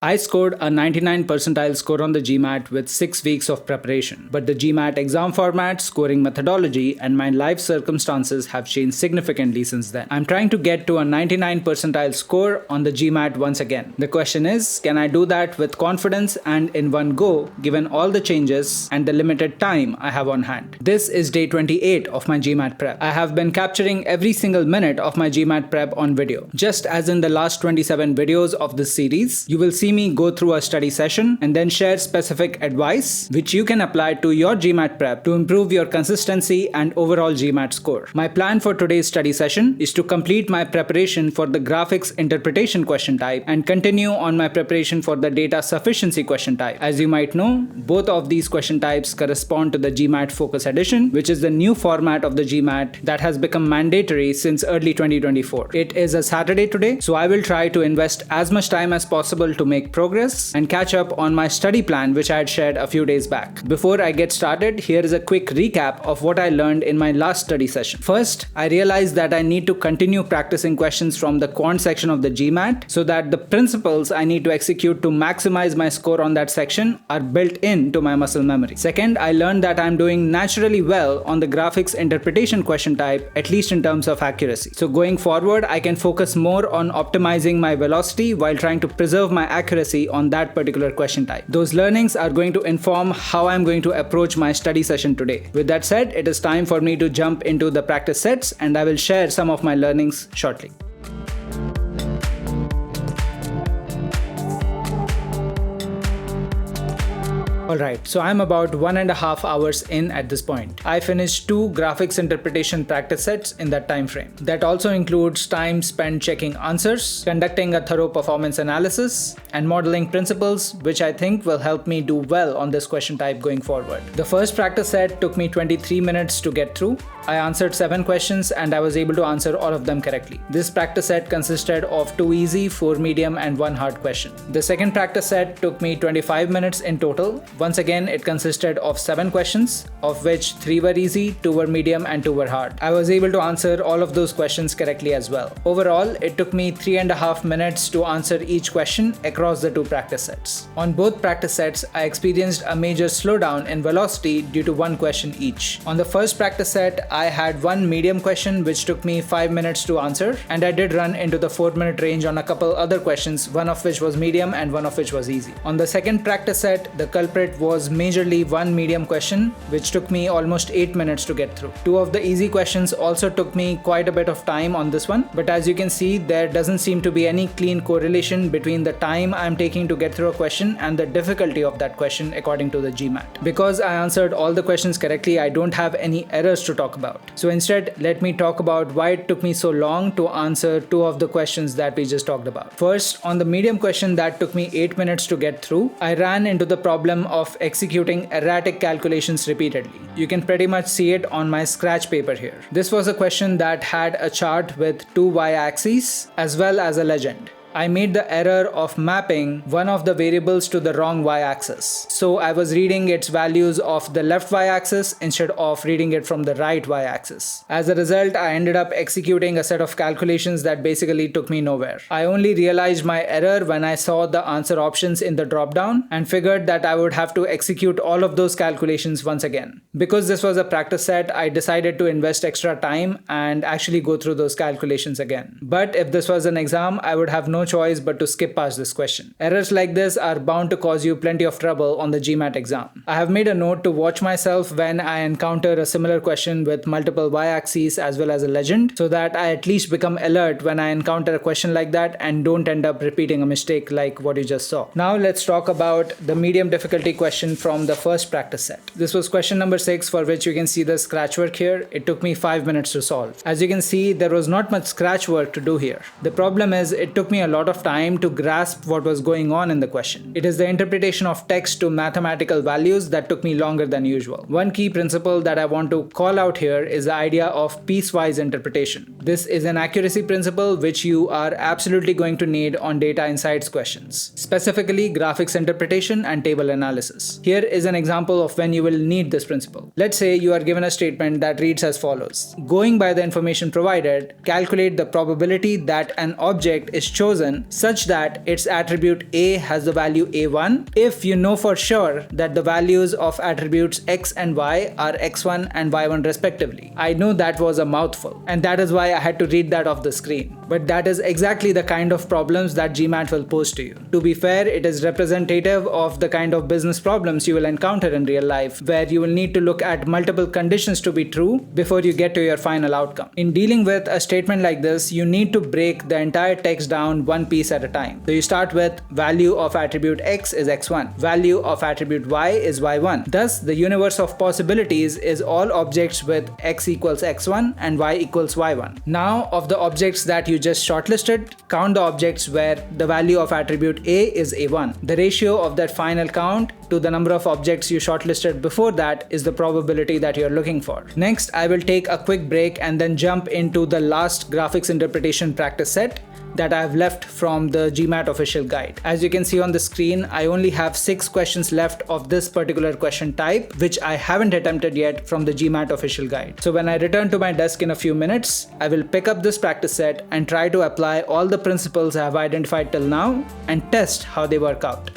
I scored a 99 percentile score on the GMAT with 6 weeks of preparation, but the GMAT exam format, scoring methodology, and my life circumstances have changed significantly since then. I'm trying to get to a 99 percentile score on the GMAT once again. The question is, can I do that with confidence and in one go, given all the changes and the limited time I have on hand? This is day 28 of my GMAT prep. I have been capturing every single minute of my GMAT prep on video. Just as in the last 27 videos of this series, you will see me go through a study session and then share specific advice which you can apply to your GMAT prep to improve your consistency and overall GMAT score. My plan for today's study session is to complete my preparation for the graphics interpretation question type and continue on my preparation for the data sufficiency question type. As you might know, both of these question types correspond to the GMAT Focus Edition, which is the new format of the GMAT that has become mandatory since early 2024. It is a Saturday today, so I will try to invest as much time as possible to make progress and catch up on my study plan which I had shared a few days back. Before I get started, here is a quick recap of what I learned in my last study session. First, I realized that I need to continue practicing questions from the quant section of the GMAT so that the principles I need to execute to maximize my score on that section are built into my muscle memory. Second, I learned that I'm doing naturally well on the graphics interpretation question type, at least in terms of accuracy. So going forward, I can focus more on optimizing my velocity while trying to preserve my accuracy on that particular question type. Those learnings are going to inform how I'm going to approach my study session today. With that said, it is time for me to jump into the practice sets, and I will share some of my learnings shortly. Alright, so I'm about 1.5 hours in at this point. I finished 2 graphics interpretation practice sets in that time frame. That also includes time spent checking answers, conducting a thorough performance analysis, and modeling principles, which I think will help me do well on this question type going forward. The first practice set took me 23 minutes to get through. I answered 7 questions and I was able to answer all of them correctly. This practice set consisted of 2 easy, 4 medium, and 1 hard question. The second practice set took me 25 minutes in total. Once again, it consisted of 7 questions, of which 3 were easy, 2 were medium, and 2 were hard. I was able to answer all of those questions correctly as well. Overall, it took me 3.5 minutes to answer each question across the 2 practice sets. On both practice sets, I experienced a major slowdown in velocity due to 1 question each. On the first practice set, I had 1 medium question which took me 5 minutes to answer, and I did run into the 4-minute range on a couple other questions, one of which was medium and one of which was easy. On the second practice set, the culprit was majorly 1 medium question which took me almost 8 minutes to get through. 2 of the easy questions also took me quite a bit of time on this one, but as you can see, there doesn't seem to be any clean correlation between the time I'm taking to get through a question and the difficulty of that question according to the GMAT. Because I answered all the questions correctly, I don't have any errors to talk about. So instead, let me talk about why it took me so long to answer 2 of the questions that we just talked about. First, on the medium question that took me 8 minutes to get through, I ran into the problem of executing erratic calculations repeatedly. You can pretty much see it on my scratch paper here. This was a question that had a chart with 2 y-axes as well as a legend. I made the error of mapping one of the variables to the wrong y-axis. So I was reading its values of the left y-axis instead of reading it from the right y-axis. As a result, I ended up executing a set of calculations that basically took me nowhere. I only realized my error when I saw the answer options in the drop-down and figured that I would have to execute all of those calculations once again. Because this was a practice set, I decided to invest extra time and actually go through those calculations again. But if this was an exam, I would have no choice but to skip past this question. Errors like this are bound to cause you plenty of trouble on the GMAT exam. I have made a note to watch myself when I encounter a similar question with multiple y-axes as well as a legend, so that I at least become alert when I encounter a question like that and don't end up repeating a mistake like what you just saw. Now let's talk about the medium difficulty question from the first practice set. This was question number 6, for which you can see the scratch work here. It took me 5 minutes to solve. As you can see, there was not much scratch work to do here. The problem is it took me a lot of time to grasp what was going on in the question. It is the interpretation of text to mathematical values that took me longer than usual. One key principle that I want to call out here is the idea of piecewise interpretation. This is an accuracy principle which you are absolutely going to need on data insights questions, specifically graphics interpretation and table analysis. Here is an example of when you will need this principle. Let's say you are given a statement that reads as follows: going by the information provided, calculate the probability that an object is chosen chosen such that its attribute A has the value A1 if you know for sure that the values of attributes X and Y are X1 and Y1 respectively. I know that was a mouthful, and that is why I had to read that off the screen. But that is exactly the kind of problems that GMAT will pose to you. To be fair, it is representative of the kind of business problems you will encounter in real life, where you will need to look at multiple conditions to be true before you get to your final outcome. In dealing with a statement like this, you need to break the entire text down one piece at a time. So you start with value of attribute X is X1, value of attribute Y is Y1. Thus, the universe of possibilities is all objects with X equals X1 and Y equals Y1. Now, of the objects that you just shortlisted, count the objects where the value of attribute A is A1. The ratio of that final count to the number of objects you shortlisted before that is the probability that you're looking for. Next, I will take a quick break and then jump into the last graphics interpretation practice set that I've left from the GMAT official guide. As you can see on the screen, I only have 6 questions left of this particular question type, which I haven't attempted yet from the GMAT official guide. So when I return to my desk in a few minutes, I will pick up this practice set and try to apply all the principles I have identified till now and test how they work out.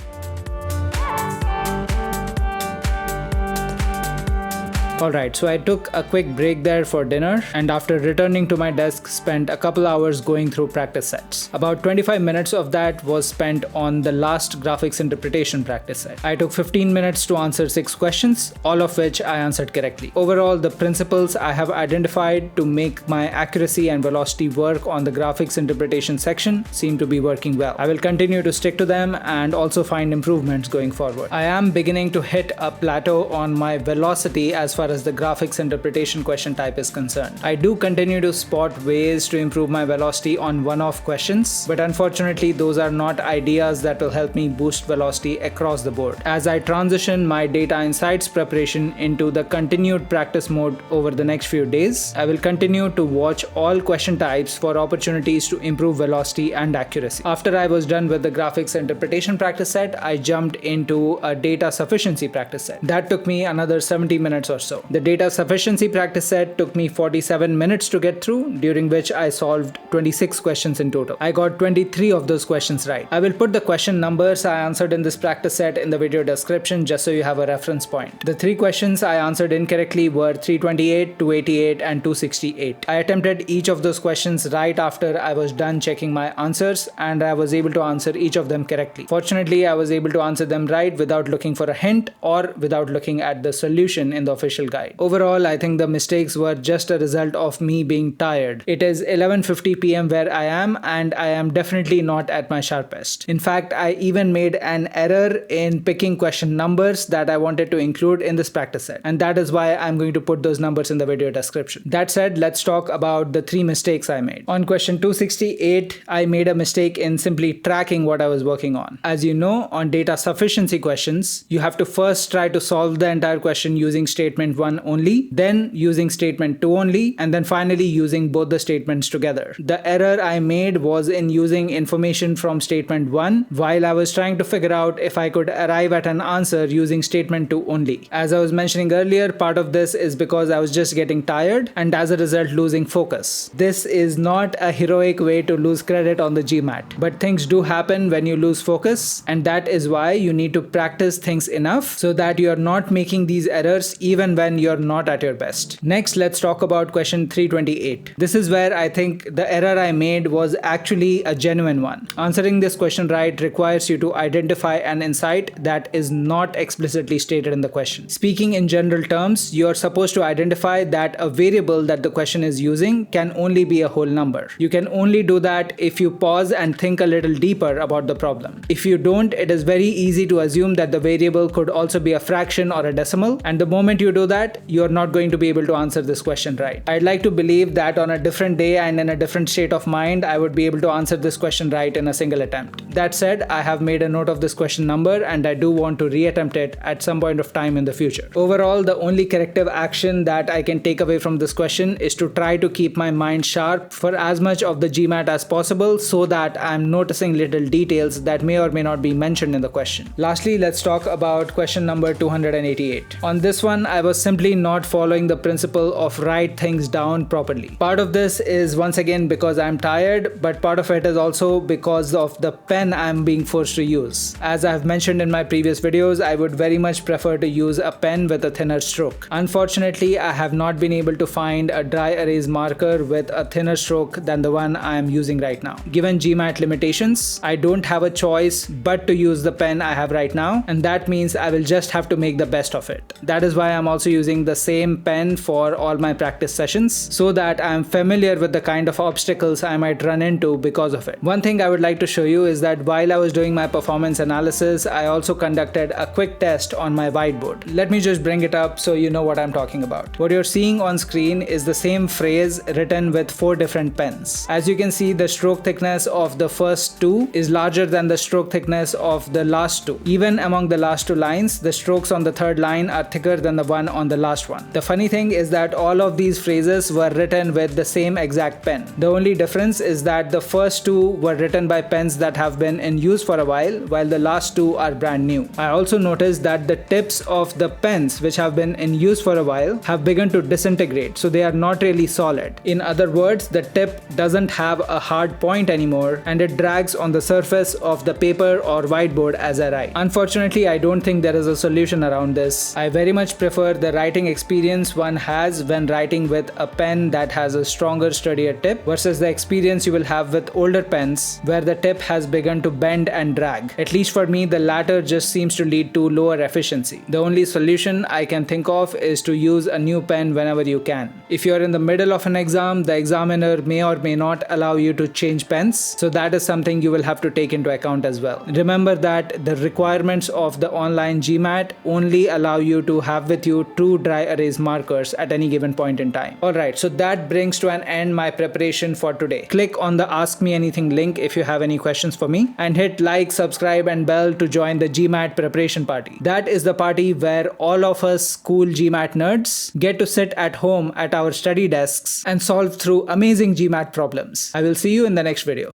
Alright, so I took a quick break there for dinner, and after returning to my desk spent a couple hours going through practice sets. About 25 minutes of that was spent on the last graphics interpretation practice set. I took 15 minutes to answer 6 questions, all of which I answered correctly. Overall, the principles I have identified to make my accuracy and velocity work on the graphics interpretation section seem to be working well. I will continue to stick to them and also find improvements going forward. I am beginning to hit a plateau on my velocity as far as the graphics interpretation question type is concerned. I do continue to spot ways to improve my velocity on one-off questions, but unfortunately those are not ideas that will help me boost velocity across the board. As I transition my data insights preparation into the continued practice mode over the next few days, I will continue to watch all question types for opportunities to improve velocity and accuracy. After I was done with the graphics interpretation practice set, I jumped into a data sufficiency practice set. That took me another 70 minutes or so. The data sufficiency practice set took me 47 minutes to get through, during which I solved 26 questions in total. I got 23 of those questions right. I will put the question numbers I answered in this practice set in the video description just so you have a reference point. The 3 questions I answered incorrectly were 328, 288 and 268. I attempted each of those questions right after I was done checking my answers, and I was able to answer each of them correctly. Fortunately, I was able to answer them right without looking for a hint or without looking at the solution in the official guide. Overall, I think the mistakes were just a result of me being tired. It is 11:50 PM where I am, and I am definitely not at my sharpest. In fact, I even made an error in picking question numbers that I wanted to include in this practice set, and that is why I'm going to put those numbers in the video description. That said, let's talk about the 3 mistakes I made. On question 268, I made a mistake in simply tracking what I was working on. As you know, on data sufficiency questions, you have to first try to solve the entire question using statement 1 only, then using statement 2 only, and then finally using both the statements together. The error I made was in using information from statement 1 while I was trying to figure out if I could arrive at an answer using statement 2 only. As I was mentioning earlier, part of this is because I was just getting tired and as a result losing focus. This is not a heroic way to lose credit on the GMAT, but things do happen when you lose focus, and that is why you need to practice things enough so that you are not making these errors even when you're not at your best. Next, let's talk about question 328. This is where I think the error I made was actually a genuine one. Answering this question right requires you to identify an insight that is not explicitly stated in the question. Speaking in general terms, you are supposed to identify that a variable that the question is using can only be a whole number. You can only do that if you pause and think a little deeper about the problem. If you don't, it is very easy to assume that the variable could also be a fraction or a decimal, and the moment you do that, you are not going to be able to answer this question right. I'd like to believe that on a different day and in a different state of mind, I would be able to answer this question right in a single attempt. That said, I have made a note of this question number and I do want to reattempt it at some point of time in the future. Overall, the only corrective action that I can take away from this question is to try to keep my mind sharp for as much of the GMAT as possible so that I'm noticing little details that may or may not be mentioned in the question. Lastly, let's talk about question number 288. On this one, I was was simply not following the principle of write things down properly. Part of this is once again because I'm tired, but part of it is also because of the pen I'm being forced to use. As I've mentioned in my previous videos, I would very much prefer to use a pen with a thinner stroke. Unfortunately, I have not been able to find a dry erase marker with a thinner stroke than the one I am using right now. Given GMAT limitations, I don't have a choice but to use the pen I have right now, and that means I will just have to make the best of it. That is why I'm also using the same pen for all my practice sessions, so that I am familiar with the kind of obstacles I might run into because of it. One thing I would like to show you is that while I was doing my performance analysis, I also conducted a quick test on my whiteboard. Let me just bring it up so you know what I'm talking about. What you're seeing on screen is the same phrase written with 4 different pens. As you can see, the stroke thickness of the first 2 is larger than the stroke thickness of the last 2. Even among the last 2 lines, the strokes on the third line are thicker than the one on the last one. The funny thing is that all of these phrases were written with the same exact pen. The only difference is that the first 2 were written by pens that have been in use for a while the last 2 are brand new. I also noticed that the tips of the pens which have been in use for a while have begun to disintegrate, so they are not really solid. In other words, the tip doesn't have a hard point anymore and it drags on the surface of the paper or whiteboard as I write. Unfortunately, I don't think there is a solution around this. I very much prefer the writing experience one has when writing with a pen that has a stronger, sturdier tip versus the experience you will have with older pens where the tip has begun to bend and drag. At least for me, the latter just seems to lead to lower efficiency. The only solution I can think of is to use a new pen whenever you can. If you're in the middle of an exam, the examiner may or may not allow you to change pens, so that is something you will have to take into account as well. Remember that the requirements of the online GMAT only allow you to have with you 2 dry erase markers at any given point in time. Alright, so that brings to an end my preparation for today. Click on the Ask Me Anything link if you have any questions for me, and hit like, subscribe and bell to join the GMAT preparation party. That is the party where all of us cool GMAT nerds get to sit at home at our study desks and solve through amazing GMAT problems. I will see you in the next video.